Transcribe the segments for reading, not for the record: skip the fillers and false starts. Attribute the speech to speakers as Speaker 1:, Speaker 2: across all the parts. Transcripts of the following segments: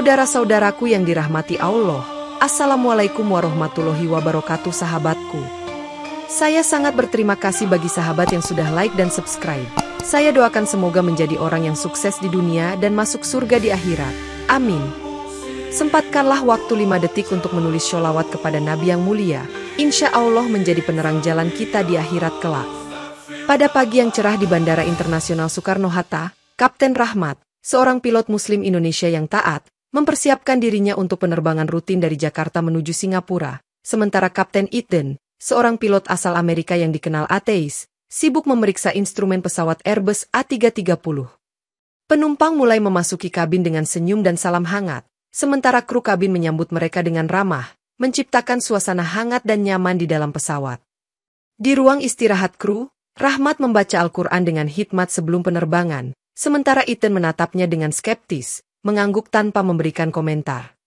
Speaker 1: Saudara-saudaraku yang dirahmati Allah, Assalamualaikum warahmatullahi wabarakatuh sahabatku. Saya sangat berterima kasih bagi sahabat yang sudah like dan subscribe. Saya doakan semoga menjadi orang yang sukses di dunia dan masuk surga di akhirat. Amin. Sempatkanlah waktu 5 detik untuk menulis sholawat kepada Nabi yang mulia. Insya Allah menjadi penerang jalan kita di akhirat kelak. Pada pagi yang cerah di Bandara Internasional Soekarno-Hatta, Kapten Rahmat, seorang pilot Muslim Indonesia yang taat, mempersiapkan dirinya untuk penerbangan rutin dari Jakarta menuju Singapura, sementara Kapten Eden, seorang pilot asal Amerika yang dikenal ateis, sibuk memeriksa instrumen pesawat Airbus A330. Penumpang mulai memasuki kabin dengan senyum dan salam hangat, sementara kru kabin menyambut mereka dengan ramah, menciptakan suasana hangat dan nyaman di dalam pesawat. Di ruang istirahat kru, Rahmat membaca Al-Quran dengan hikmat sebelum penerbangan, sementara Eden menatapnya dengan skeptis, mengangguk tanpa memberikan komentar.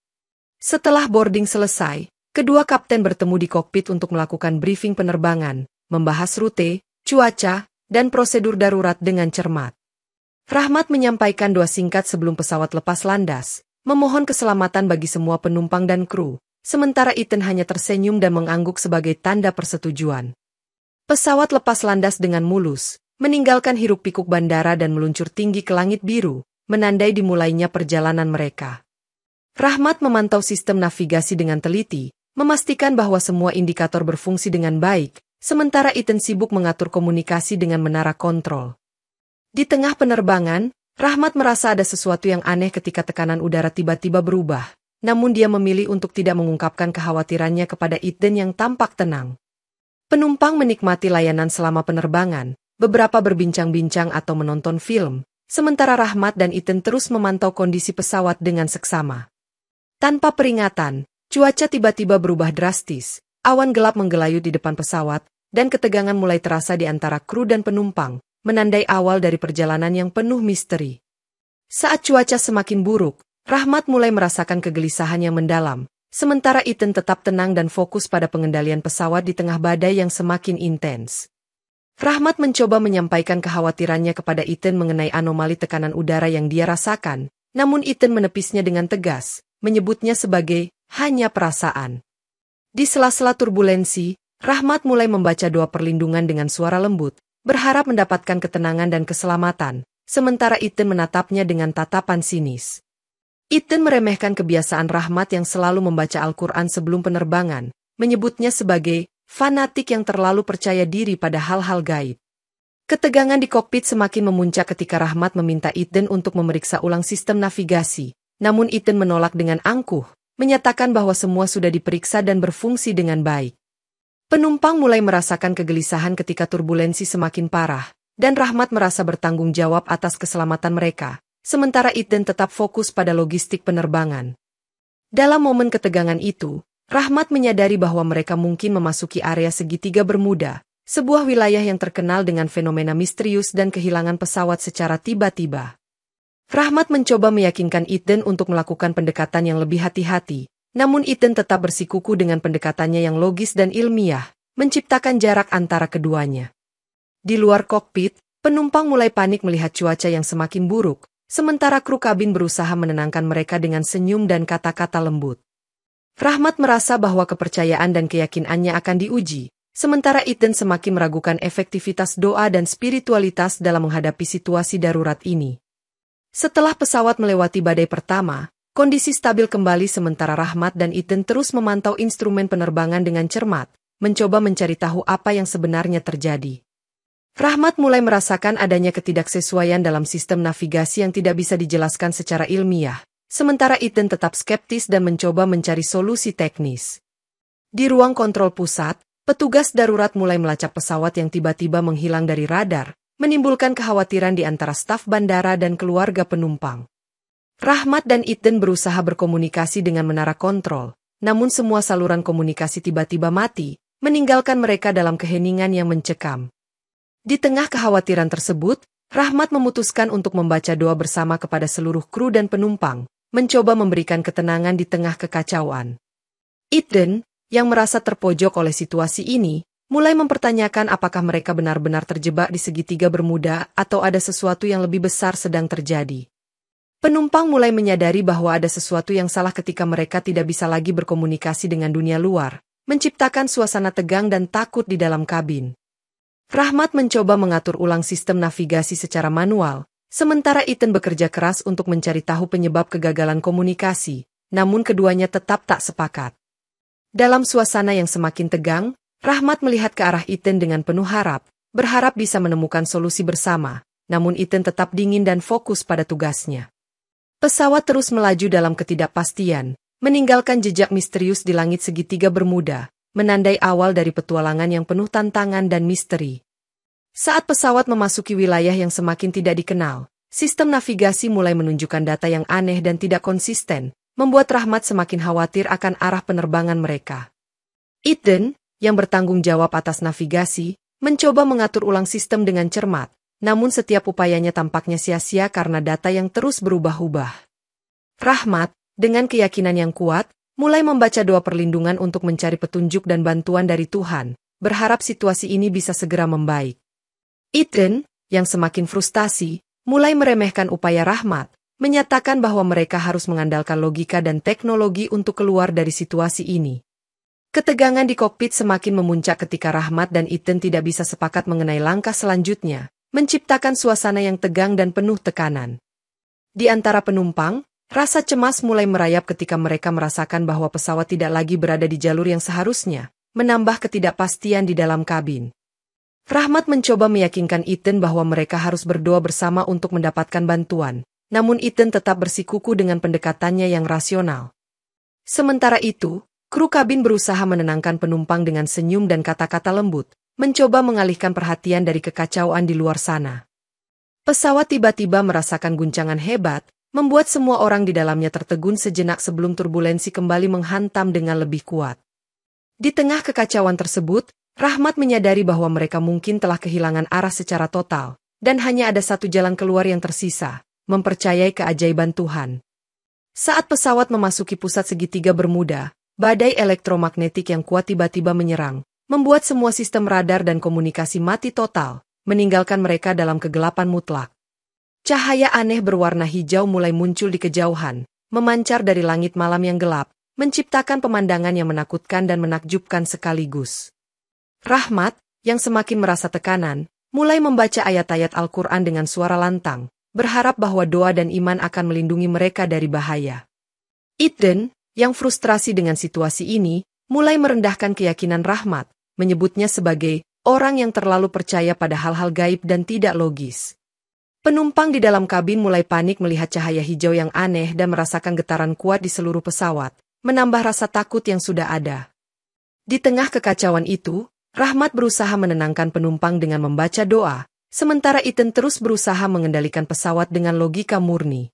Speaker 1: Setelah boarding selesai, kedua kapten bertemu di kokpit untuk melakukan briefing penerbangan, membahas rute, cuaca, dan prosedur darurat dengan cermat. Rahmat menyampaikan doa singkat sebelum pesawat lepas landas, memohon keselamatan bagi semua penumpang dan kru, sementara Eden hanya tersenyum dan mengangguk sebagai tanda persetujuan. Pesawat lepas landas dengan mulus, meninggalkan hiruk-pikuk bandara dan meluncur tinggi ke langit biru, menandai dimulainya perjalanan mereka. Rahmat memantau sistem navigasi dengan teliti, memastikan bahwa semua indikator berfungsi dengan baik, sementara Eden sibuk mengatur komunikasi dengan menara kontrol. Di tengah penerbangan, Rahmat merasa ada sesuatu yang aneh ketika tekanan udara tiba-tiba berubah, namun dia memilih untuk tidak mengungkapkan kekhawatirannya kepada Eden yang tampak tenang. Penumpang menikmati layanan selama penerbangan, beberapa berbincang-bincang atau menonton film, sementara Rahmat dan Eden terus memantau kondisi pesawat dengan seksama. Tanpa peringatan, cuaca tiba-tiba berubah drastis, awan gelap menggelayut di depan pesawat, dan ketegangan mulai terasa di antara kru dan penumpang, menandai awal dari perjalanan yang penuh misteri. Saat cuaca semakin buruk, Rahmat mulai merasakan kegelisahan yang mendalam, sementara Eden tetap tenang dan fokus pada pengendalian pesawat di tengah badai yang semakin intens. Rahmat mencoba menyampaikan kekhawatirannya kepada Eden mengenai anomali tekanan udara yang dia rasakan, namun Eden menepisnya dengan tegas, menyebutnya sebagai hanya perasaan. Di sela-sela turbulensi, Rahmat mulai membaca doa perlindungan dengan suara lembut, berharap mendapatkan ketenangan dan keselamatan, sementara Eden menatapnya dengan tatapan sinis. Eden meremehkan kebiasaan Rahmat yang selalu membaca Al-Quran sebelum penerbangan, menyebutnya sebagai fanatik yang terlalu percaya diri pada hal-hal gaib. Ketegangan di kokpit semakin memuncak ketika Rahmat meminta Eden untuk memeriksa ulang sistem navigasi, namun Eden menolak dengan angkuh, menyatakan bahwa semua sudah diperiksa dan berfungsi dengan baik. Penumpang mulai merasakan kegelisahan ketika turbulensi semakin parah, dan Rahmat merasa bertanggung jawab atas keselamatan mereka, sementara Eden tetap fokus pada logistik penerbangan. Dalam momen ketegangan itu, Rahmat menyadari bahwa mereka mungkin memasuki area segitiga Bermuda, sebuah wilayah yang terkenal dengan fenomena misterius dan kehilangan pesawat secara tiba-tiba. Rahmat mencoba meyakinkan Eden untuk melakukan pendekatan yang lebih hati-hati, namun Eden tetap bersikuku dengan pendekatannya yang logis dan ilmiah, menciptakan jarak antara keduanya. Di luar kokpit, penumpang mulai panik melihat cuaca yang semakin buruk, sementara kru kabin berusaha menenangkan mereka dengan senyum dan kata-kata lembut. Rahmat merasa bahwa kepercayaan dan keyakinannya akan diuji, sementara Eden semakin meragukan efektivitas doa dan spiritualitas dalam menghadapi situasi darurat ini. Setelah pesawat melewati badai pertama, kondisi stabil kembali sementara Rahmat dan Eden terus memantau instrumen penerbangan dengan cermat, mencoba mencari tahu apa yang sebenarnya terjadi. Rahmat mulai merasakan adanya ketidaksesuaian dalam sistem navigasi yang tidak bisa dijelaskan secara ilmiah, sementara Eden tetap skeptis dan mencoba mencari solusi teknis. Di ruang kontrol pusat, petugas darurat mulai melacak pesawat yang tiba-tiba menghilang dari radar, menimbulkan kekhawatiran di antara staf bandara dan keluarga penumpang. Rahmat dan Eden berusaha berkomunikasi dengan menara kontrol, namun semua saluran komunikasi tiba-tiba mati, meninggalkan mereka dalam keheningan yang mencekam. Di tengah kekhawatiran tersebut, Rahmat memutuskan untuk membaca doa bersama kepada seluruh kru dan penumpang, mencoba memberikan ketenangan di tengah kekacauan. Eden, yang merasa terpojok oleh situasi ini, mulai mempertanyakan apakah mereka benar-benar terjebak di segitiga Bermuda atau ada sesuatu yang lebih besar sedang terjadi. Penumpang mulai menyadari bahwa ada sesuatu yang salah ketika mereka tidak bisa lagi berkomunikasi dengan dunia luar, menciptakan suasana tegang dan takut di dalam kabin. Rahmat mencoba mengatur ulang sistem navigasi secara manual, sementara Ethan bekerja keras untuk mencari tahu penyebab kegagalan komunikasi, namun keduanya tetap tak sepakat. Dalam suasana yang semakin tegang, Rahmat melihat ke arah Ethan dengan penuh harap, berharap bisa menemukan solusi bersama, namun Ethan tetap dingin dan fokus pada tugasnya. Pesawat terus melaju dalam ketidakpastian, meninggalkan jejak misterius di langit segitiga Bermuda, menandai awal dari petualangan yang penuh tantangan dan misteri. Saat pesawat memasuki wilayah yang semakin tidak dikenal, sistem navigasi mulai menunjukkan data yang aneh dan tidak konsisten, membuat Rahmat semakin khawatir akan arah penerbangan mereka. Ethan, yang bertanggung jawab atas navigasi, mencoba mengatur ulang sistem dengan cermat, namun setiap upayanya tampaknya sia-sia karena data yang terus berubah-ubah. Rahmat, dengan keyakinan yang kuat, mulai membaca doa perlindungan untuk mencari petunjuk dan bantuan dari Tuhan, berharap situasi ini bisa segera membaik. Ethan, yang semakin frustasi, mulai meremehkan upaya Rahmat, menyatakan bahwa mereka harus mengandalkan logika dan teknologi untuk keluar dari situasi ini. Ketegangan di kokpit semakin memuncak ketika Rahmat dan Ethan tidak bisa sepakat mengenai langkah selanjutnya, menciptakan suasana yang tegang dan penuh tekanan. Di antara penumpang, rasa cemas mulai merayap ketika mereka merasakan bahwa pesawat tidak lagi berada di jalur yang seharusnya, menambah ketidakpastian di dalam kabin. Rahmat mencoba meyakinkan Ethan bahwa mereka harus berdoa bersama untuk mendapatkan bantuan, namun Ethan tetap bersikukuh dengan pendekatannya yang rasional. Sementara itu, kru kabin berusaha menenangkan penumpang dengan senyum dan kata-kata lembut, mencoba mengalihkan perhatian dari kekacauan di luar sana. Pesawat tiba-tiba merasakan guncangan hebat, membuat semua orang di dalamnya tertegun sejenak sebelum turbulensi kembali menghantam dengan lebih kuat. Di tengah kekacauan tersebut, Rahmat menyadari bahwa mereka mungkin telah kehilangan arah secara total, dan hanya ada satu jalan keluar yang tersisa, mempercayai keajaiban Tuhan. Saat pesawat memasuki pusat segitiga Bermuda, badai elektromagnetik yang kuat tiba-tiba menyerang, membuat semua sistem radar dan komunikasi mati total, meninggalkan mereka dalam kegelapan mutlak. Cahaya aneh berwarna hijau mulai muncul di kejauhan, memancar dari langit malam yang gelap, menciptakan pemandangan yang menakutkan dan menakjubkan sekaligus. Rahmat, yang semakin merasa tekanan, mulai membaca ayat-ayat Al-Quran dengan suara lantang, berharap bahwa doa dan iman akan melindungi mereka dari bahaya. Ethan, yang frustrasi dengan situasi ini, mulai merendahkan keyakinan Rahmat, menyebutnya sebagai orang yang terlalu percaya pada hal-hal gaib dan tidak logis. Penumpang di dalam kabin mulai panik melihat cahaya hijau yang aneh dan merasakan getaran kuat di seluruh pesawat, menambah rasa takut yang sudah ada. Di tengah kekacauan itu, Rahmat berusaha menenangkan penumpang dengan membaca doa, sementara Ethan terus berusaha mengendalikan pesawat dengan logika murni.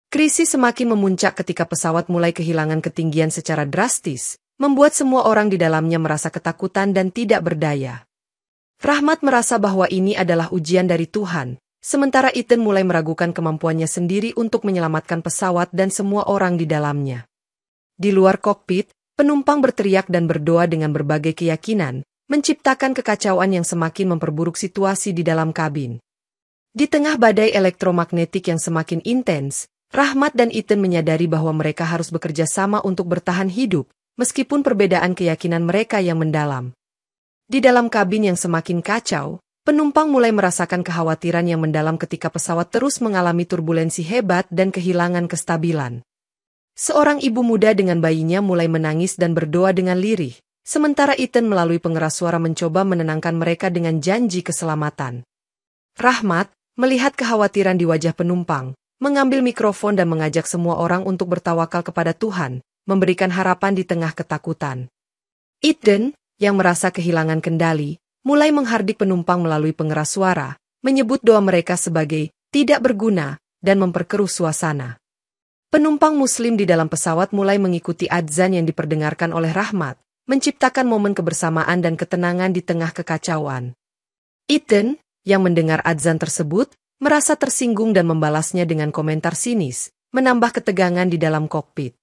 Speaker 1: Krisis semakin memuncak ketika pesawat mulai kehilangan ketinggian secara drastis, membuat semua orang di dalamnya merasa ketakutan dan tidak berdaya. Rahmat merasa bahwa ini adalah ujian dari Tuhan, sementara Ethan mulai meragukan kemampuannya sendiri untuk menyelamatkan pesawat dan semua orang di dalamnya. Di luar kokpit, penumpang berteriak dan berdoa dengan berbagai keyakinan, menciptakan kekacauan yang semakin memperburuk situasi di dalam kabin. Di tengah badai elektromagnetik yang semakin intens, Rahmat dan Ethan menyadari bahwa mereka harus bekerja sama untuk bertahan hidup, meskipun perbedaan keyakinan mereka yang mendalam. Di dalam kabin yang semakin kacau, penumpang mulai merasakan kekhawatiran yang mendalam ketika pesawat terus mengalami turbulensi hebat dan kehilangan kestabilan. Seorang ibu muda dengan bayinya mulai menangis dan berdoa dengan lirih, sementara Ethan melalui pengeras suara mencoba menenangkan mereka dengan janji keselamatan. Rahmat, melihat kekhawatiran di wajah penumpang, mengambil mikrofon dan mengajak semua orang untuk bertawakal kepada Tuhan, memberikan harapan di tengah ketakutan. Ethan, yang merasa kehilangan kendali, mulai menghardik penumpang melalui pengeras suara, menyebut doa mereka sebagai tidak berguna dan memperkeruh suasana. Penumpang Muslim di dalam pesawat mulai mengikuti adzan yang diperdengarkan oleh Rahmat, menciptakan momen kebersamaan dan ketenangan di tengah kekacauan. Ethan, yang mendengar adzan tersebut, merasa tersinggung dan membalasnya dengan komentar sinis, menambah ketegangan di dalam kokpit.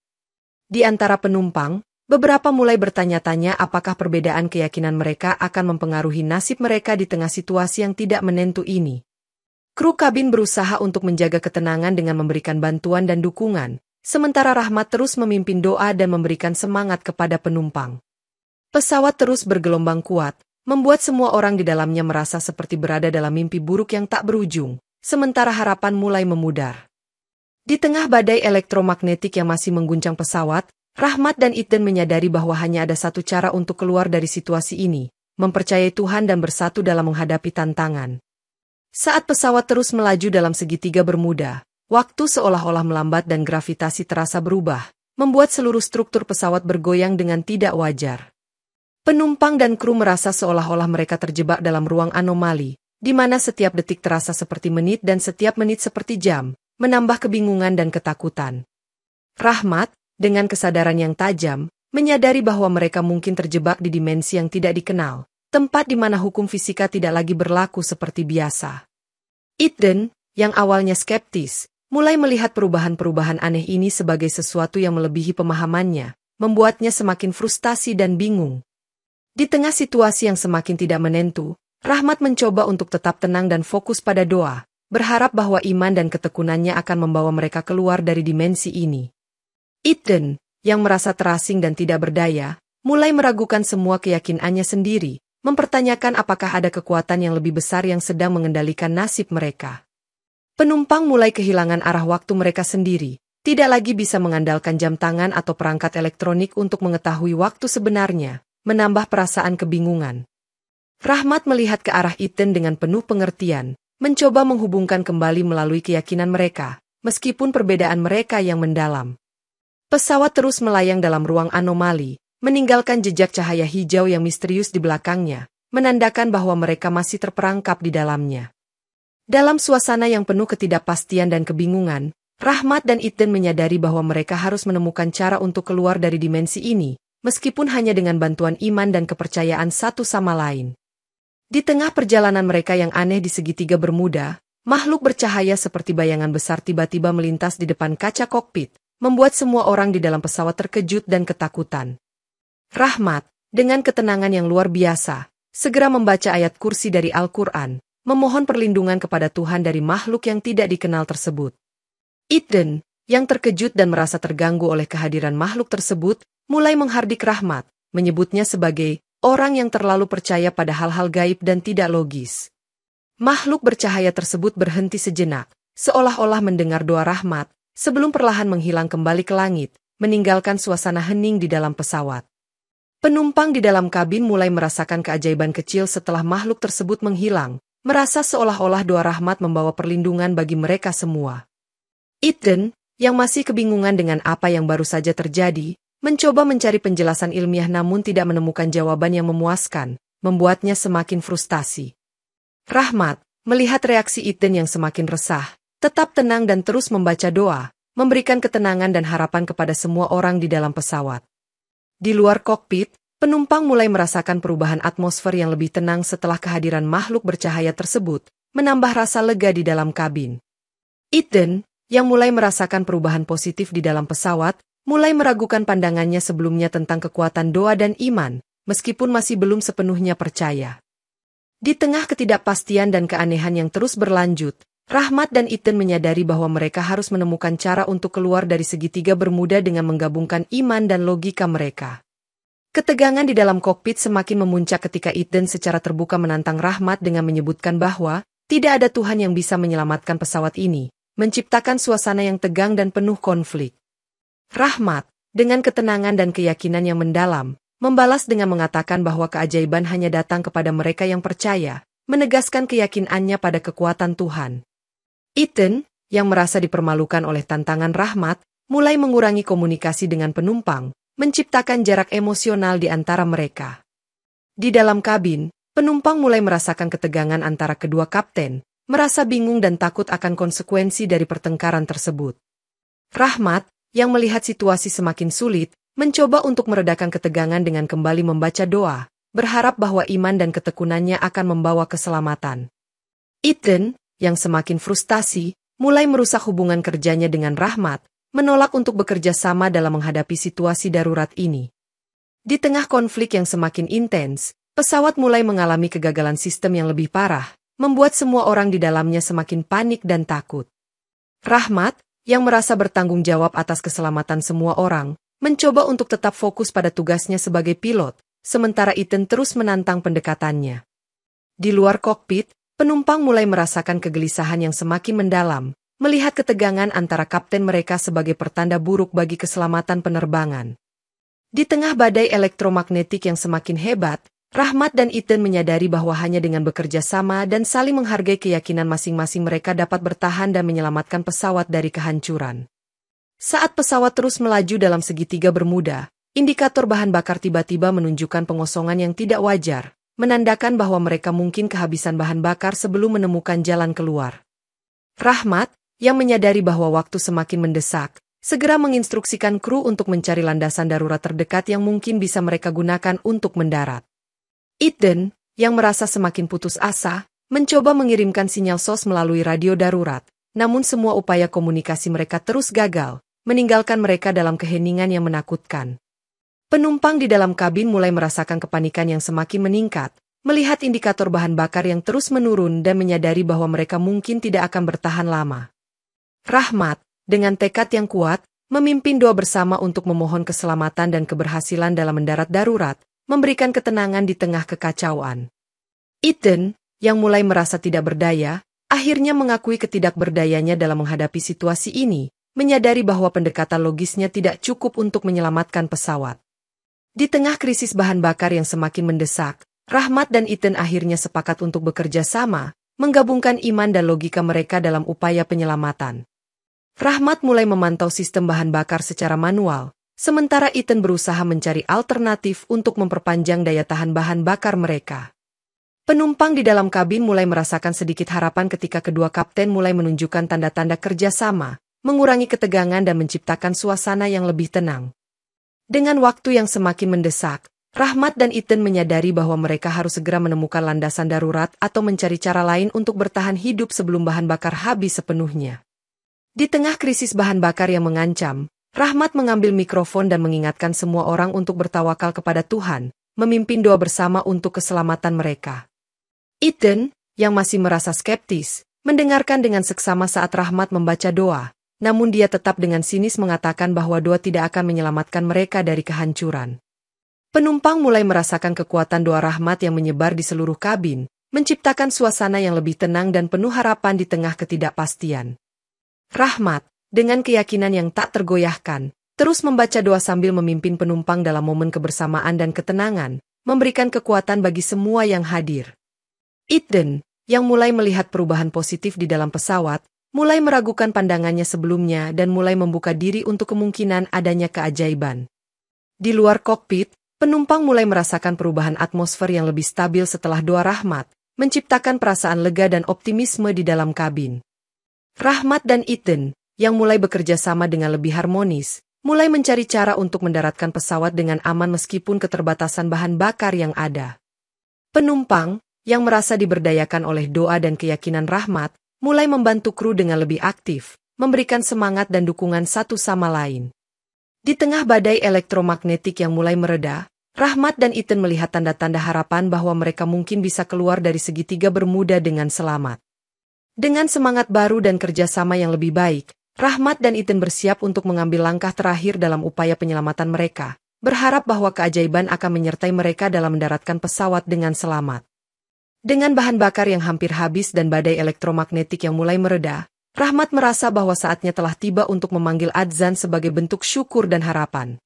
Speaker 1: Di antara penumpang, beberapa mulai bertanya-tanya apakah perbedaan keyakinan mereka akan mempengaruhi nasib mereka di tengah situasi yang tidak menentu ini. Kru kabin berusaha untuk menjaga ketenangan dengan memberikan bantuan dan dukungan, sementara Rahmat terus memimpin doa dan memberikan semangat kepada penumpang. Pesawat terus bergelombang kuat, membuat semua orang di dalamnya merasa seperti berada dalam mimpi buruk yang tak berujung, sementara harapan mulai memudar. Di tengah badai elektromagnetik yang masih mengguncang pesawat, Rahmat dan Eden menyadari bahwa hanya ada satu cara untuk keluar dari situasi ini, mempercayai Tuhan dan bersatu dalam menghadapi tantangan. Saat pesawat terus melaju dalam segitiga Bermuda, waktu seolah-olah melambat dan gravitasi terasa berubah, membuat seluruh struktur pesawat bergoyang dengan tidak wajar. Penumpang dan kru merasa seolah-olah mereka terjebak dalam ruang anomali, di mana setiap detik terasa seperti menit dan setiap menit seperti jam, menambah kebingungan dan ketakutan. Rahmat, dengan kesadaran yang tajam, menyadari bahwa mereka mungkin terjebak di dimensi yang tidak dikenal, tempat di mana hukum fisika tidak lagi berlaku seperti biasa. Eden, yang awalnya skeptis, mulai melihat perubahan-perubahan aneh ini sebagai sesuatu yang melebihi pemahamannya, membuatnya semakin frustasi dan bingung. Di tengah situasi yang semakin tidak menentu, Rahmat mencoba untuk tetap tenang dan fokus pada doa, berharap bahwa iman dan ketekunannya akan membawa mereka keluar dari dimensi ini. Eden, yang merasa terasing dan tidak berdaya, mulai meragukan semua keyakinannya sendiri, mempertanyakan apakah ada kekuatan yang lebih besar yang sedang mengendalikan nasib mereka. Penumpang mulai kehilangan arah waktu mereka sendiri, tidak lagi bisa mengandalkan jam tangan atau perangkat elektronik untuk mengetahui waktu sebenarnya, menambah perasaan kebingungan. Rahmat melihat ke arah Eden dengan penuh pengertian, mencoba menghubungkan kembali melalui keyakinan mereka, meskipun perbedaan mereka yang mendalam. Pesawat terus melayang dalam ruang anomali, meninggalkan jejak cahaya hijau yang misterius di belakangnya, menandakan bahwa mereka masih terperangkap di dalamnya. Dalam suasana yang penuh ketidakpastian dan kebingungan, Rahmat dan Eden menyadari bahwa mereka harus menemukan cara untuk keluar dari dimensi ini, meskipun hanya dengan bantuan iman dan kepercayaan satu sama lain. Di tengah perjalanan mereka yang aneh di segitiga Bermuda, makhluk bercahaya seperti bayangan besar tiba-tiba melintas di depan kaca kokpit, membuat semua orang di dalam pesawat terkejut dan ketakutan. Rahmat, dengan ketenangan yang luar biasa, segera membaca ayat kursi dari Al-Quran, memohon perlindungan kepada Tuhan dari makhluk yang tidak dikenal tersebut. Eden, yang terkejut dan merasa terganggu oleh kehadiran makhluk tersebut, mulai menghardik Rahmat, menyebutnya sebagai orang yang terlalu percaya pada hal-hal gaib dan tidak logis. Makhluk bercahaya tersebut berhenti sejenak, seolah-olah mendengar doa Rahmat, sebelum perlahan menghilang kembali ke langit, meninggalkan suasana hening di dalam pesawat. Penumpang di dalam kabin mulai merasakan keajaiban kecil setelah makhluk tersebut menghilang, merasa seolah-olah doa Rahmat membawa perlindungan bagi mereka semua. Eden, yang masih kebingungan dengan apa yang baru saja terjadi, mencoba mencari penjelasan ilmiah namun tidak menemukan jawaban yang memuaskan, membuatnya semakin frustasi. Rahmat, melihat reaksi Eden yang semakin resah, tetap tenang dan terus membaca doa, memberikan ketenangan dan harapan kepada semua orang di dalam pesawat. Di luar kokpit, penumpang mulai merasakan perubahan atmosfer yang lebih tenang setelah kehadiran makhluk bercahaya tersebut, menambah rasa lega di dalam kabin. Eden, yang mulai merasakan perubahan positif di dalam pesawat, mulai meragukan pandangannya sebelumnya tentang kekuatan doa dan iman, meskipun masih belum sepenuhnya percaya. Di tengah ketidakpastian dan keanehan yang terus berlanjut, Rahmat dan Eden menyadari bahwa mereka harus menemukan cara untuk keluar dari segitiga Bermuda dengan menggabungkan iman dan logika mereka. Ketegangan di dalam kokpit semakin memuncak ketika Eden secara terbuka menantang Rahmat dengan menyebutkan bahwa tidak ada Tuhan yang bisa menyelamatkan pesawat ini, menciptakan suasana yang tegang dan penuh konflik. Rahmat, dengan ketenangan dan keyakinan yang mendalam, membalas dengan mengatakan bahwa keajaiban hanya datang kepada mereka yang percaya, menegaskan keyakinannya pada kekuatan Tuhan. Eden, yang merasa dipermalukan oleh tantangan Rahmat, mulai mengurangi komunikasi dengan penumpang, menciptakan jarak emosional di antara mereka. Di dalam kabin, penumpang mulai merasakan ketegangan antara kedua kapten, merasa bingung dan takut akan konsekuensi dari pertengkaran tersebut. Rahmat, yang melihat situasi semakin sulit, mencoba untuk meredakan ketegangan dengan kembali membaca doa, berharap bahwa iman dan ketekunannya akan membawa keselamatan. Eden, yang semakin frustasi, mulai merusak hubungan kerjanya dengan Rahmat, menolak untuk bekerja sama dalam menghadapi situasi darurat ini. Di tengah konflik yang semakin intens, pesawat mulai mengalami kegagalan sistem yang lebih parah, membuat semua orang di dalamnya semakin panik dan takut. Rahmat, yang merasa bertanggung jawab atas keselamatan semua orang, mencoba untuk tetap fokus pada tugasnya sebagai pilot, sementara Ethan terus menantang pendekatannya. Di luar kokpit, penumpang mulai merasakan kegelisahan yang semakin mendalam, melihat ketegangan antara kapten mereka sebagai pertanda buruk bagi keselamatan penerbangan. Di tengah badai elektromagnetik yang semakin hebat, Rahmat dan Ethan menyadari bahwa hanya dengan bekerja sama dan saling menghargai keyakinan masing-masing mereka dapat bertahan dan menyelamatkan pesawat dari kehancuran. Saat pesawat terus melaju dalam segitiga bermuda, indikator bahan bakar tiba-tiba menunjukkan pengosongan yang tidak wajar, menandakan bahwa mereka mungkin kehabisan bahan bakar sebelum menemukan jalan keluar. Rahmat, yang menyadari bahwa waktu semakin mendesak, segera menginstruksikan kru untuk mencari landasan darurat terdekat yang mungkin bisa mereka gunakan untuk mendarat. Ethan, yang merasa semakin putus asa, mencoba mengirimkan sinyal SOS melalui radio darurat, namun semua upaya komunikasi mereka terus gagal, meninggalkan mereka dalam keheningan yang menakutkan. Penumpang di dalam kabin mulai merasakan kepanikan yang semakin meningkat, melihat indikator bahan bakar yang terus menurun dan menyadari bahwa mereka mungkin tidak akan bertahan lama. Rahmat, dengan tekad yang kuat, memimpin doa bersama untuk memohon keselamatan dan keberhasilan dalam mendarat darurat, memberikan ketenangan di tengah kekacauan. Ethan, yang mulai merasa tidak berdaya, akhirnya mengakui ketidakberdayanya dalam menghadapi situasi ini, menyadari bahwa pendekatan logisnya tidak cukup untuk menyelamatkan pesawat. Di tengah krisis bahan bakar yang semakin mendesak, Rahmat dan Ethan akhirnya sepakat untuk bekerja sama, menggabungkan iman dan logika mereka dalam upaya penyelamatan. Rahmat mulai memantau sistem bahan bakar secara manual, sementara Ethan berusaha mencari alternatif untuk memperpanjang daya tahan bahan bakar mereka. Penumpang di dalam kabin mulai merasakan sedikit harapan ketika kedua kapten mulai menunjukkan tanda-tanda kerjasama, mengurangi ketegangan dan menciptakan suasana yang lebih tenang. Dengan waktu yang semakin mendesak, Rahmat dan Ethan menyadari bahwa mereka harus segera menemukan landasan darurat atau mencari cara lain untuk bertahan hidup sebelum bahan bakar habis sepenuhnya. Di tengah krisis bahan bakar yang mengancam, Rahmat mengambil mikrofon dan mengingatkan semua orang untuk bertawakal kepada Tuhan, memimpin doa bersama untuk keselamatan mereka. Ethan, yang masih merasa skeptis, mendengarkan dengan seksama saat Rahmat membaca doa, namun dia tetap dengan sinis mengatakan bahwa doa tidak akan menyelamatkan mereka dari kehancuran. Penumpang mulai merasakan kekuatan doa Rahmat yang menyebar di seluruh kabin, menciptakan suasana yang lebih tenang dan penuh harapan di tengah ketidakpastian. Rahmat, dengan keyakinan yang tak tergoyahkan, terus membaca doa sambil memimpin penumpang dalam momen kebersamaan dan ketenangan, memberikan kekuatan bagi semua yang hadir. Ethan, yang mulai melihat perubahan positif di dalam pesawat, mulai meragukan pandangannya sebelumnya dan mulai membuka diri untuk kemungkinan adanya keajaiban. Di luar kokpit, penumpang mulai merasakan perubahan atmosfer yang lebih stabil setelah doa Rahmat, menciptakan perasaan lega dan optimisme di dalam kabin. Rahmat dan Ethan, yang mulai bekerja sama dengan lebih harmonis, mulai mencari cara untuk mendaratkan pesawat dengan aman meskipun keterbatasan bahan bakar yang ada. Penumpang, yang merasa diberdayakan oleh doa dan keyakinan Rahmat, mulai membantu kru dengan lebih aktif, memberikan semangat dan dukungan satu sama lain. Di tengah badai elektromagnetik yang mulai mereda, Rahmat dan Ethan melihat tanda-tanda harapan bahwa mereka mungkin bisa keluar dari segitiga bermuda dengan selamat. Dengan semangat baru dan kerjasama yang lebih baik, Rahmat dan Ethan bersiap untuk mengambil langkah terakhir dalam upaya penyelamatan mereka, berharap bahwa keajaiban akan menyertai mereka dalam mendaratkan pesawat dengan selamat. Dengan bahan bakar yang hampir habis dan badai elektromagnetik yang mulai mereda, Rahmat merasa bahwa saatnya telah tiba untuk memanggil adzan sebagai bentuk syukur dan harapan.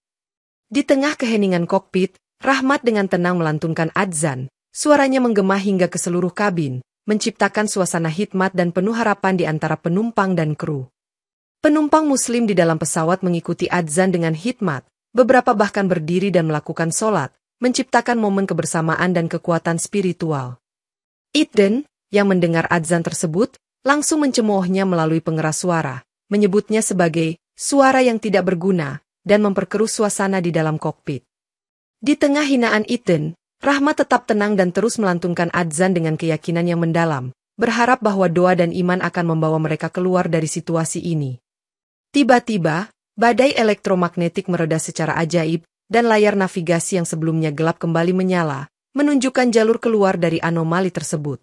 Speaker 1: Di tengah keheningan kokpit, Rahmat dengan tenang melantunkan adzan, suaranya menggema hingga ke seluruh kabin, menciptakan suasana hikmat dan penuh harapan di antara penumpang dan kru. Penumpang muslim di dalam pesawat mengikuti adzan dengan hikmat, beberapa bahkan berdiri dan melakukan sholat, menciptakan momen kebersamaan dan kekuatan spiritual. Ethan, yang mendengar adzan tersebut, langsung mencemoohnya melalui pengeras suara, menyebutnya sebagai suara yang tidak berguna, dan memperkeruh suasana di dalam kokpit. Di tengah hinaan Ethan, Rahmat tetap tenang dan terus melantunkan adzan dengan keyakinan yang mendalam, berharap bahwa doa dan iman akan membawa mereka keluar dari situasi ini. Tiba-tiba, badai elektromagnetik mereda secara ajaib, dan layar navigasi yang sebelumnya gelap kembali menyala, menunjukkan jalur keluar dari anomali tersebut.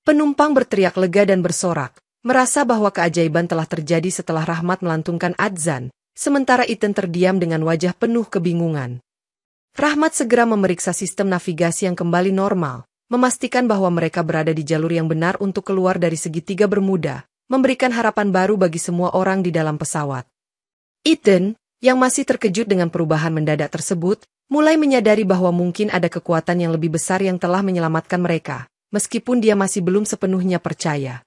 Speaker 1: Penumpang berteriak lega dan bersorak, merasa bahwa keajaiban telah terjadi setelah Rahmat melantunkan adzan, sementara Ethan terdiam dengan wajah penuh kebingungan. Rahmat segera memeriksa sistem navigasi yang kembali normal, memastikan bahwa mereka berada di jalur yang benar untuk keluar dari segitiga Bermuda, memberikan harapan baru bagi semua orang di dalam pesawat. Ethan, yang masih terkejut dengan perubahan mendadak tersebut, mulai menyadari bahwa mungkin ada kekuatan yang lebih besar yang telah menyelamatkan mereka, meskipun dia masih belum sepenuhnya percaya.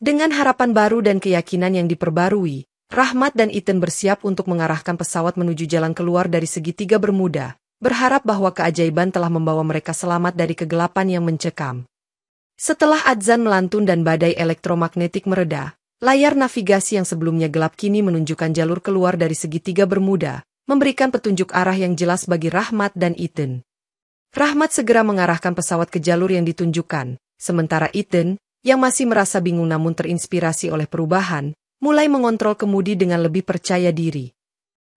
Speaker 1: Dengan harapan baru dan keyakinan yang diperbarui, Rahmat dan Ethan bersiap untuk mengarahkan pesawat menuju jalan keluar dari segitiga Bermuda, berharap bahwa keajaiban telah membawa mereka selamat dari kegelapan yang mencekam. Setelah adzan melantun dan badai elektromagnetik mereda, layar navigasi yang sebelumnya gelap kini menunjukkan jalur keluar dari segitiga Bermuda, memberikan petunjuk arah yang jelas bagi Rahmat dan Ethan. Rahmat segera mengarahkan pesawat ke jalur yang ditunjukkan, sementara Ethan, yang masih merasa bingung namun terinspirasi oleh perubahan, mulai mengontrol kemudi dengan lebih percaya diri.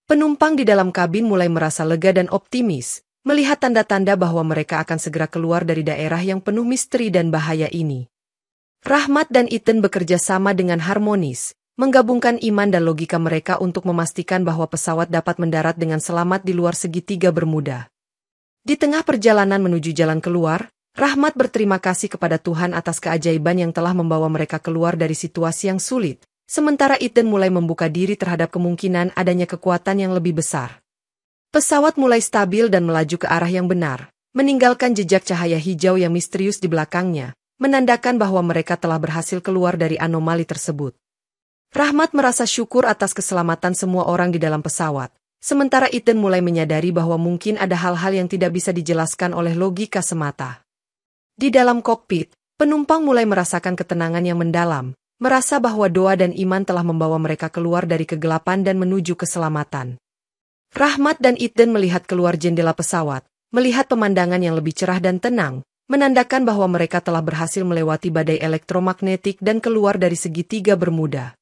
Speaker 1: Penumpang di dalam kabin mulai merasa lega dan optimis, melihat tanda-tanda bahwa mereka akan segera keluar dari daerah yang penuh misteri dan bahaya ini. Rahmat dan Ethan bekerja sama dengan harmonis, menggabungkan iman dan logika mereka untuk memastikan bahwa pesawat dapat mendarat dengan selamat di luar segitiga Bermuda. Di tengah perjalanan menuju jalan keluar, Rahmat berterima kasih kepada Tuhan atas keajaiban yang telah membawa mereka keluar dari situasi yang sulit, sementara Ethan mulai membuka diri terhadap kemungkinan adanya kekuatan yang lebih besar. Pesawat mulai stabil dan melaju ke arah yang benar, meninggalkan jejak cahaya hijau yang misterius di belakangnya, menandakan bahwa mereka telah berhasil keluar dari anomali tersebut. Rahmat merasa syukur atas keselamatan semua orang di dalam pesawat, sementara Ethan mulai menyadari bahwa mungkin ada hal-hal yang tidak bisa dijelaskan oleh logika semata. Di dalam kokpit, penumpang mulai merasakan ketenangan yang mendalam, merasa bahwa doa dan iman telah membawa mereka keluar dari kegelapan dan menuju keselamatan. Rahmat dan Ethan melihat keluar jendela pesawat, melihat pemandangan yang lebih cerah dan tenang, menandakan bahwa mereka telah berhasil melewati badai elektromagnetik dan keluar dari segitiga Bermuda.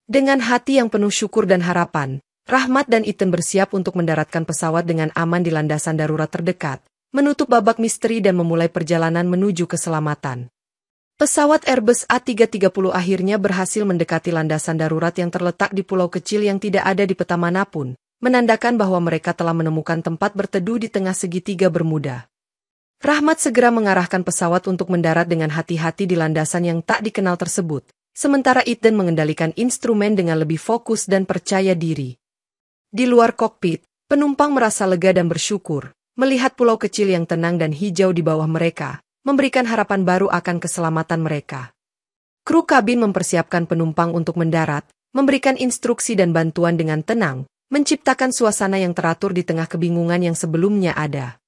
Speaker 1: Dengan hati yang penuh syukur dan harapan, Rahmat dan Ethan bersiap untuk mendaratkan pesawat dengan aman di landasan darurat terdekat, menutup babak misteri dan memulai perjalanan menuju keselamatan. Pesawat Airbus A330 akhirnya berhasil mendekati landasan darurat yang terletak di pulau kecil yang tidak ada di peta manapun, menandakan bahwa mereka telah menemukan tempat berteduh di tengah segitiga Bermuda. Rahmat segera mengarahkan pesawat untuk mendarat dengan hati-hati di landasan yang tak dikenal tersebut, sementara Ethan mengendalikan instrumen dengan lebih fokus dan percaya diri. Di luar kokpit, penumpang merasa lega dan bersyukur, melihat pulau kecil yang tenang dan hijau di bawah mereka, memberikan harapan baru akan keselamatan mereka. Kru kabin mempersiapkan penumpang untuk mendarat, memberikan instruksi dan bantuan dengan tenang, menciptakan suasana yang teratur di tengah kebingungan yang sebelumnya ada.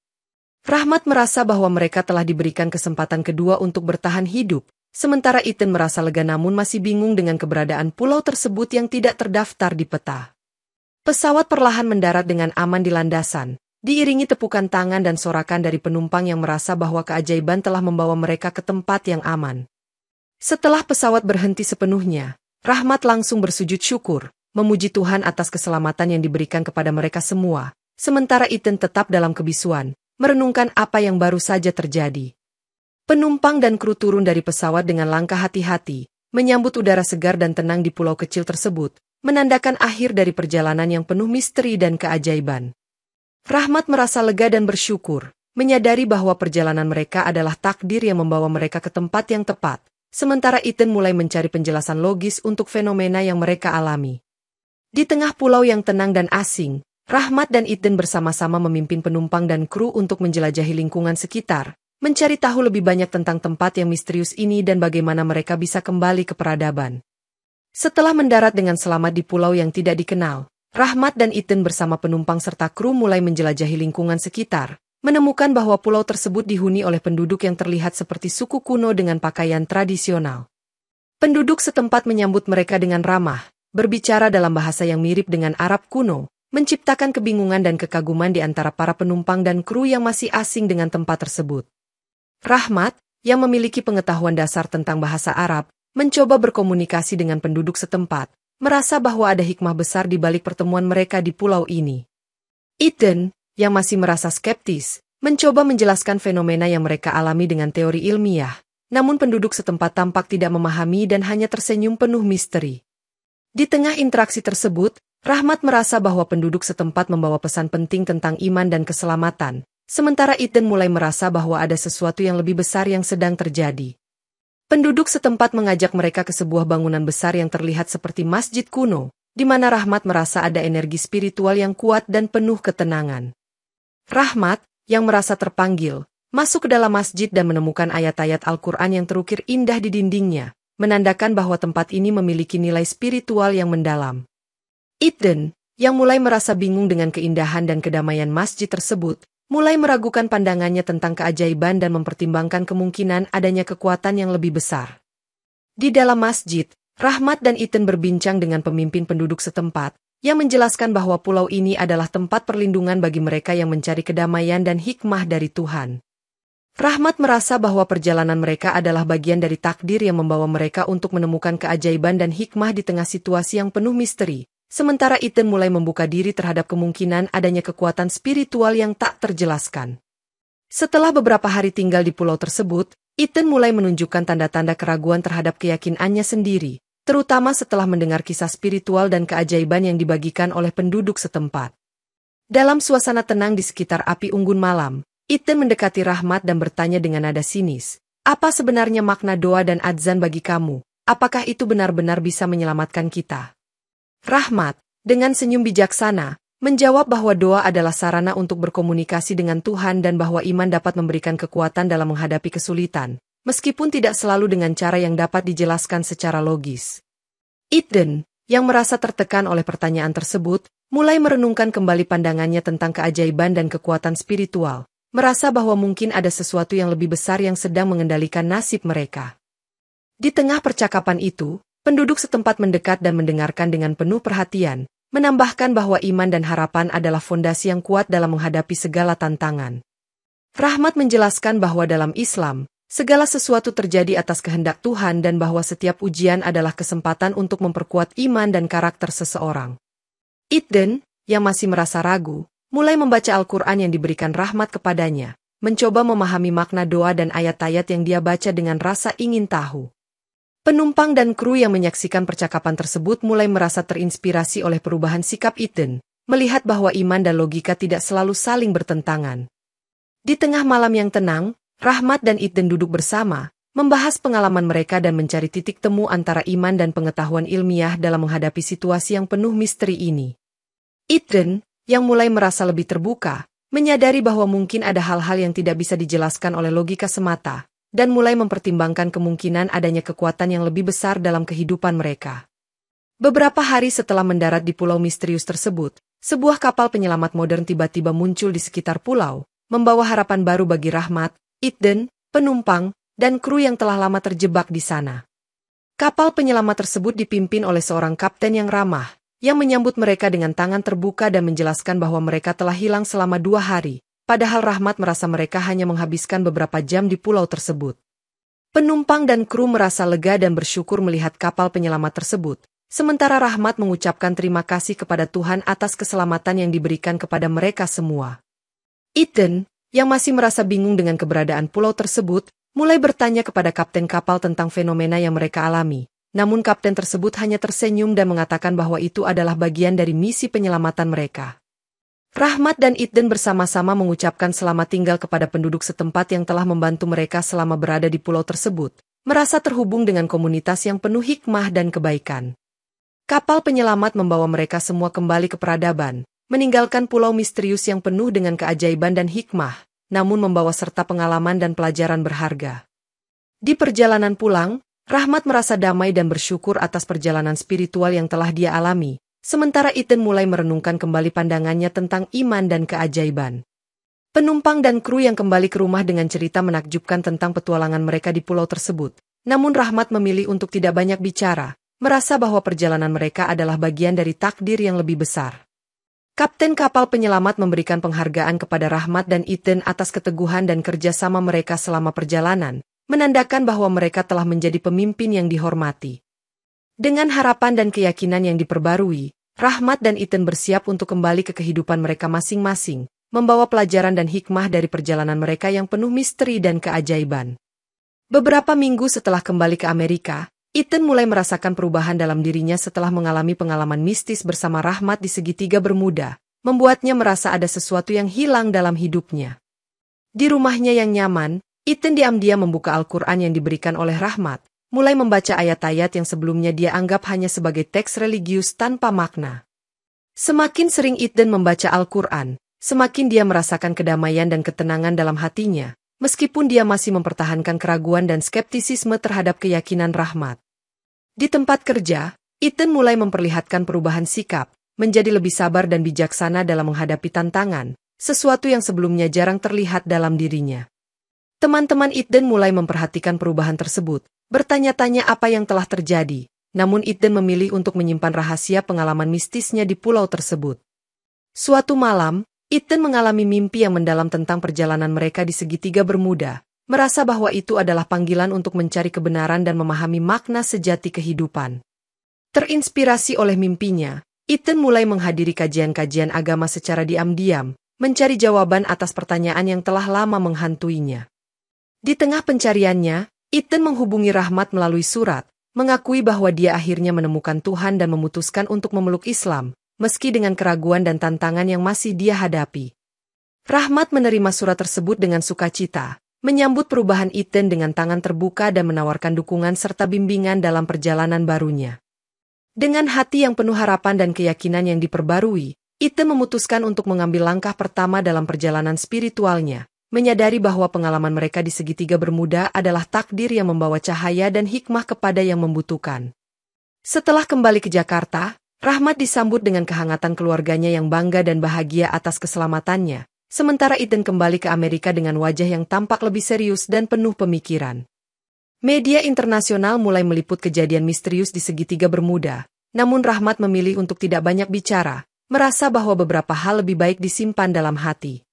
Speaker 1: Rahmat merasa bahwa mereka telah diberikan kesempatan kedua untuk bertahan hidup, sementara Ethan merasa lega namun masih bingung dengan keberadaan pulau tersebut yang tidak terdaftar di peta. Pesawat perlahan mendarat dengan aman di landasan, diiringi tepukan tangan dan sorakan dari penumpang yang merasa bahwa keajaiban telah membawa mereka ke tempat yang aman. Setelah pesawat berhenti sepenuhnya, Rahmat langsung bersujud syukur, memuji Tuhan atas keselamatan yang diberikan kepada mereka semua, sementara Ethan tetap dalam kebisuan, merenungkan apa yang baru saja terjadi. Penumpang dan kru turun dari pesawat dengan langkah hati-hati, menyambut udara segar dan tenang di pulau kecil tersebut, menandakan akhir dari perjalanan yang penuh misteri dan keajaiban. Rahmat merasa lega dan bersyukur, menyadari bahwa perjalanan mereka adalah takdir yang membawa mereka ke tempat yang tepat, sementara Ethan mulai mencari penjelasan logis untuk fenomena yang mereka alami. Di tengah pulau yang tenang dan asing, Rahmat dan Ethan bersama-sama memimpin penumpang dan kru untuk menjelajahi lingkungan sekitar, mencari tahu lebih banyak tentang tempat yang misterius ini dan bagaimana mereka bisa kembali ke peradaban. Setelah mendarat dengan selamat di pulau yang tidak dikenal, Rahmat dan Ethan bersama penumpang serta kru mulai menjelajahi lingkungan sekitar, menemukan bahwa pulau tersebut dihuni oleh penduduk yang terlihat seperti suku kuno dengan pakaian tradisional. Penduduk setempat menyambut mereka dengan ramah, berbicara dalam bahasa yang mirip dengan Arab kuno, menciptakan kebingungan dan kekaguman di antara para penumpang dan kru yang masih asing dengan tempat tersebut. Rahmat, yang memiliki pengetahuan dasar tentang bahasa Arab, mencoba berkomunikasi dengan penduduk setempat, merasa bahwa ada hikmah besar di balik pertemuan mereka di pulau ini. Ethan, yang masih merasa skeptis, mencoba menjelaskan fenomena yang mereka alami dengan teori ilmiah, namun penduduk setempat tampak tidak memahami dan hanya tersenyum penuh misteri. Di tengah interaksi tersebut, Rahmat merasa bahwa penduduk setempat membawa pesan penting tentang iman dan keselamatan, sementara Eden mulai merasa bahwa ada sesuatu yang lebih besar yang sedang terjadi. Penduduk setempat mengajak mereka ke sebuah bangunan besar yang terlihat seperti masjid kuno, di mana Rahmat merasa ada energi spiritual yang kuat dan penuh ketenangan. Rahmat, yang merasa terpanggil, masuk ke dalam masjid dan menemukan ayat-ayat Al-Quran yang terukir indah di dindingnya, menandakan bahwa tempat ini memiliki nilai spiritual yang mendalam. Eden, yang mulai merasa bingung dengan keindahan dan kedamaian masjid tersebut, mulai meragukan pandangannya tentang keajaiban dan mempertimbangkan kemungkinan adanya kekuatan yang lebih besar. Di dalam masjid, Rahmat dan Eden berbincang dengan pemimpin penduduk setempat, yang menjelaskan bahwa pulau ini adalah tempat perlindungan bagi mereka yang mencari kedamaian dan hikmah dari Tuhan. Rahmat merasa bahwa perjalanan mereka adalah bagian dari takdir yang membawa mereka untuk menemukan keajaiban dan hikmah di tengah situasi yang penuh misteri, sementara Eden mulai membuka diri terhadap kemungkinan adanya kekuatan spiritual yang tak terjelaskan. Setelah beberapa hari tinggal di pulau tersebut, Eden mulai menunjukkan tanda-tanda keraguan terhadap keyakinannya sendiri, terutama setelah mendengar kisah spiritual dan keajaiban yang dibagikan oleh penduduk setempat. Dalam suasana tenang di sekitar api unggun malam, Eden mendekati Rahmat dan bertanya dengan nada sinis, "Apa sebenarnya makna doa dan adzan bagi kamu? Apakah itu benar-benar bisa menyelamatkan kita?" Rahmat, dengan senyum bijaksana, menjawab bahwa doa adalah sarana untuk berkomunikasi dengan Tuhan dan bahwa iman dapat memberikan kekuatan dalam menghadapi kesulitan, meskipun tidak selalu dengan cara yang dapat dijelaskan secara logis. Eden, yang merasa tertekan oleh pertanyaan tersebut, mulai merenungkan kembali pandangannya tentang keajaiban dan kekuatan spiritual, merasa bahwa mungkin ada sesuatu yang lebih besar yang sedang mengendalikan nasib mereka. Di tengah percakapan itu, penduduk setempat mendekat dan mendengarkan dengan penuh perhatian, menambahkan bahwa iman dan harapan adalah fondasi yang kuat dalam menghadapi segala tantangan. Rahmat menjelaskan bahwa dalam Islam, segala sesuatu terjadi atas kehendak Tuhan dan bahwa setiap ujian adalah kesempatan untuk memperkuat iman dan karakter seseorang. Eden, yang masih merasa ragu, mulai membaca Al-Quran yang diberikan Rahmat kepadanya, mencoba memahami makna doa dan ayat-ayat yang dia baca dengan rasa ingin tahu. Penumpang dan kru yang menyaksikan percakapan tersebut mulai merasa terinspirasi oleh perubahan sikap Eden, melihat bahwa iman dan logika tidak selalu saling bertentangan. Di tengah malam yang tenang, Rahmat dan Eden duduk bersama, membahas pengalaman mereka dan mencari titik temu antara iman dan pengetahuan ilmiah dalam menghadapi situasi yang penuh misteri ini. Eden, yang mulai merasa lebih terbuka, menyadari bahwa mungkin ada hal-hal yang tidak bisa dijelaskan oleh logika semata, dan mulai mempertimbangkan kemungkinan adanya kekuatan yang lebih besar dalam kehidupan mereka. Beberapa hari setelah mendarat di pulau misterius tersebut, sebuah kapal penyelamat modern tiba-tiba muncul di sekitar pulau, membawa harapan baru bagi Rahmat, Eden, penumpang, dan kru yang telah lama terjebak di sana. Kapal penyelamat tersebut dipimpin oleh seorang kapten yang ramah, yang menyambut mereka dengan tangan terbuka dan menjelaskan bahwa mereka telah hilang selama 2 hari, padahal Rahmat merasa mereka hanya menghabiskan beberapa jam di pulau tersebut. Penumpang dan kru merasa lega dan bersyukur melihat kapal penyelamat tersebut, sementara Rahmat mengucapkan terima kasih kepada Tuhan atas keselamatan yang diberikan kepada mereka semua. Eden, yang masih merasa bingung dengan keberadaan pulau tersebut, mulai bertanya kepada kapten kapal tentang fenomena yang mereka alami. Namun kapten tersebut hanya tersenyum dan mengatakan bahwa itu adalah bagian dari misi penyelamatan mereka. Rahmat dan Eden bersama-sama mengucapkan selamat tinggal kepada penduduk setempat yang telah membantu mereka selama berada di pulau tersebut, merasa terhubung dengan komunitas yang penuh hikmah dan kebaikan. Kapal penyelamat membawa mereka semua kembali ke peradaban, meninggalkan pulau misterius yang penuh dengan keajaiban dan hikmah, namun membawa serta pengalaman dan pelajaran berharga. Di perjalanan pulang, Rahmat merasa damai dan bersyukur atas perjalanan spiritual yang telah dia alami, sementara Eden mulai merenungkan kembali pandangannya tentang iman dan keajaiban. Penumpang dan kru yang kembali ke rumah dengan cerita menakjubkan tentang petualangan mereka di pulau tersebut, namun Rahmat memilih untuk tidak banyak bicara, merasa bahwa perjalanan mereka adalah bagian dari takdir yang lebih besar. Kapten kapal penyelamat memberikan penghargaan kepada Rahmat dan Eden atas keteguhan dan kerjasama mereka selama perjalanan, menandakan bahwa mereka telah menjadi pemimpin yang dihormati. Dengan harapan dan keyakinan yang diperbarui, Rahmat dan Eden bersiap untuk kembali ke kehidupan mereka masing-masing, membawa pelajaran dan hikmah dari perjalanan mereka yang penuh misteri dan keajaiban. Beberapa minggu setelah kembali ke Amerika, Ethan mulai merasakan perubahan dalam dirinya setelah mengalami pengalaman mistis bersama Rahmat di segitiga Bermuda, membuatnya merasa ada sesuatu yang hilang dalam hidupnya. Di rumahnya yang nyaman, Ethan diam-diam membuka Al-Quran yang diberikan oleh Rahmat, mulai membaca ayat-ayat yang sebelumnya dia anggap hanya sebagai teks religius tanpa makna. Semakin sering Ethan membaca Al-Quran, semakin dia merasakan kedamaian dan ketenangan dalam hatinya, meskipun dia masih mempertahankan keraguan dan skeptisisme terhadap keyakinan Rahmat. Di tempat kerja, Ethan mulai memperlihatkan perubahan sikap, menjadi lebih sabar dan bijaksana dalam menghadapi tantangan, sesuatu yang sebelumnya jarang terlihat dalam dirinya. Teman-teman Ethan mulai memperhatikan perubahan tersebut, bertanya-tanya apa yang telah terjadi, namun Ethan memilih untuk menyimpan rahasia pengalaman mistisnya di pulau tersebut. Suatu malam, Ethan mengalami mimpi yang mendalam tentang perjalanan mereka di segitiga Bermuda, merasa bahwa itu adalah panggilan untuk mencari kebenaran dan memahami makna sejati kehidupan. Terinspirasi oleh mimpinya, Ethan mulai menghadiri kajian-kajian agama secara diam-diam, mencari jawaban atas pertanyaan yang telah lama menghantuinya. Di tengah pencariannya, Ethan menghubungi Rahmat melalui surat, mengakui bahwa dia akhirnya menemukan Tuhan dan memutuskan untuk memeluk Islam, meski dengan keraguan dan tantangan yang masih dia hadapi. Rahmat menerima surat tersebut dengan sukacita, menyambut perubahan Ethan dengan tangan terbuka dan menawarkan dukungan serta bimbingan dalam perjalanan barunya. Dengan hati yang penuh harapan dan keyakinan yang diperbarui, Ethan memutuskan untuk mengambil langkah pertama dalam perjalanan spiritualnya, menyadari bahwa pengalaman mereka di segitiga Bermuda adalah takdir yang membawa cahaya dan hikmah kepada yang membutuhkan. Setelah kembali ke Jakarta, Rahmat disambut dengan kehangatan keluarganya yang bangga dan bahagia atas keselamatannya, sementara Ethan kembali ke Amerika dengan wajah yang tampak lebih serius dan penuh pemikiran. Media internasional mulai meliput kejadian misterius di segitiga Bermuda, namun Rahmat memilih untuk tidak banyak bicara, merasa bahwa beberapa hal lebih baik disimpan dalam hati.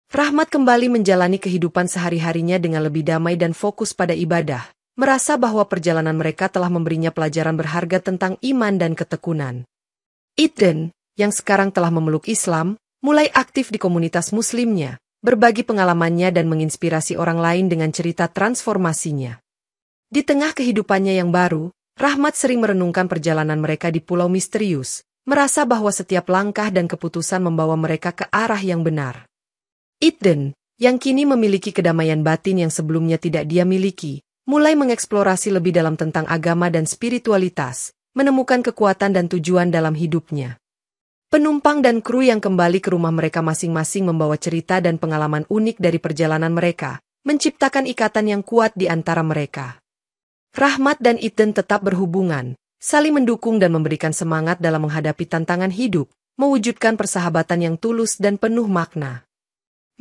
Speaker 1: Rahmat kembali menjalani kehidupan sehari-harinya dengan lebih damai dan fokus pada ibadah, merasa bahwa perjalanan mereka telah memberinya pelajaran berharga tentang iman dan ketekunan. Ethan, yang sekarang telah memeluk Islam, mulai aktif di komunitas muslimnya, berbagi pengalamannya dan menginspirasi orang lain dengan cerita transformasinya. Di tengah kehidupannya yang baru, Rahmat sering merenungkan perjalanan mereka di Pulau Misterius, merasa bahwa setiap langkah dan keputusan membawa mereka ke arah yang benar. Ethan, yang kini memiliki kedamaian batin yang sebelumnya tidak dia miliki, mulai mengeksplorasi lebih dalam tentang agama dan spiritualitas, menemukan kekuatan dan tujuan dalam hidupnya. Penumpang dan kru yang kembali ke rumah mereka masing-masing membawa cerita dan pengalaman unik dari perjalanan mereka, menciptakan ikatan yang kuat di antara mereka. Rahmat dan Ethan tetap berhubungan, saling mendukung dan memberikan semangat dalam menghadapi tantangan hidup, mewujudkan persahabatan yang tulus dan penuh makna.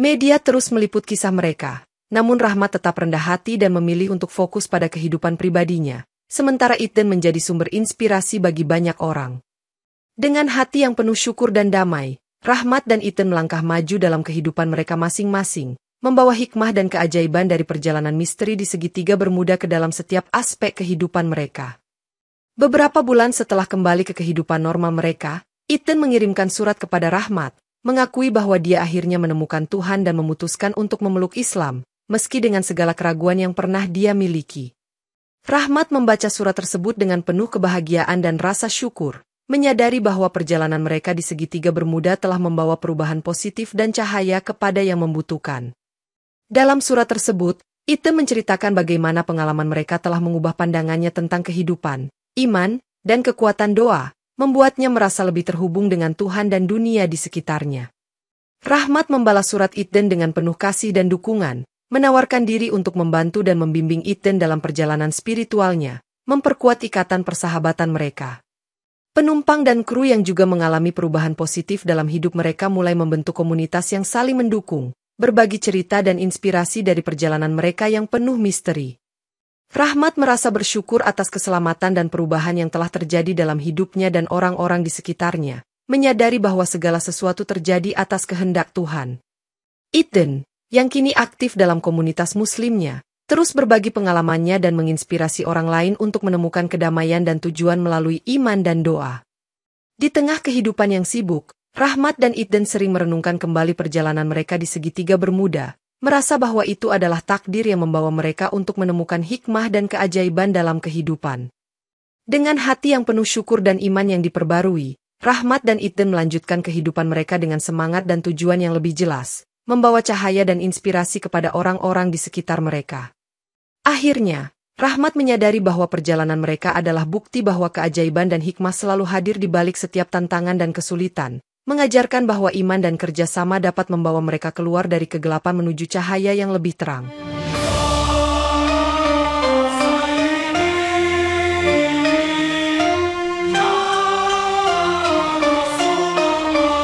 Speaker 1: Media terus meliput kisah mereka, namun Rahmat tetap rendah hati dan memilih untuk fokus pada kehidupan pribadinya, sementara Ethan menjadi sumber inspirasi bagi banyak orang. Dengan hati yang penuh syukur dan damai, Rahmat dan Ethan melangkah maju dalam kehidupan mereka masing-masing, membawa hikmah dan keajaiban dari perjalanan misteri di segitiga Bermuda ke dalam setiap aspek kehidupan mereka. Beberapa bulan setelah kembali ke kehidupan normal mereka, Ethan mengirimkan surat kepada Rahmat, mengakui bahwa dia akhirnya menemukan Tuhan dan memutuskan untuk memeluk Islam, meski dengan segala keraguan yang pernah dia miliki. Rahmat membaca surat tersebut dengan penuh kebahagiaan dan rasa syukur, menyadari bahwa perjalanan mereka di segitiga Bermuda telah membawa perubahan positif dan cahaya kepada yang membutuhkan. Dalam surat tersebut, Ethan menceritakan bagaimana pengalaman mereka telah mengubah pandangannya tentang kehidupan, iman, dan kekuatan doa, membuatnya merasa lebih terhubung dengan Tuhan dan dunia di sekitarnya. Rahmat membalas surat Ethan dengan penuh kasih dan dukungan, menawarkan diri untuk membantu dan membimbing Ethan dalam perjalanan spiritualnya, memperkuat ikatan persahabatan mereka. Penumpang dan kru yang juga mengalami perubahan positif dalam hidup mereka mulai membentuk komunitas yang saling mendukung, berbagi cerita dan inspirasi dari perjalanan mereka yang penuh misteri. Rahmat merasa bersyukur atas keselamatan dan perubahan yang telah terjadi dalam hidupnya dan orang-orang di sekitarnya, menyadari bahwa segala sesuatu terjadi atas kehendak Tuhan. Ethan, yang kini aktif dalam komunitas muslimnya, terus berbagi pengalamannya dan menginspirasi orang lain untuk menemukan kedamaian dan tujuan melalui iman dan doa. Di tengah kehidupan yang sibuk, Rahmat dan Ethan sering merenungkan kembali perjalanan mereka di segitiga Bermuda, merasa bahwa itu adalah takdir yang membawa mereka untuk menemukan hikmah dan keajaiban dalam kehidupan. Dengan hati yang penuh syukur dan iman yang diperbarui, Rahmat dan Iden melanjutkan kehidupan mereka dengan semangat dan tujuan yang lebih jelas, membawa cahaya dan inspirasi kepada orang-orang di sekitar mereka. Akhirnya, Rahmat menyadari bahwa perjalanan mereka adalah bukti bahwa keajaiban dan hikmah selalu hadir di balik setiap tantangan dan kesulitan, mengajarkan bahwa iman dan kerjasama dapat membawa mereka keluar dari kegelapan menuju cahaya yang lebih terang.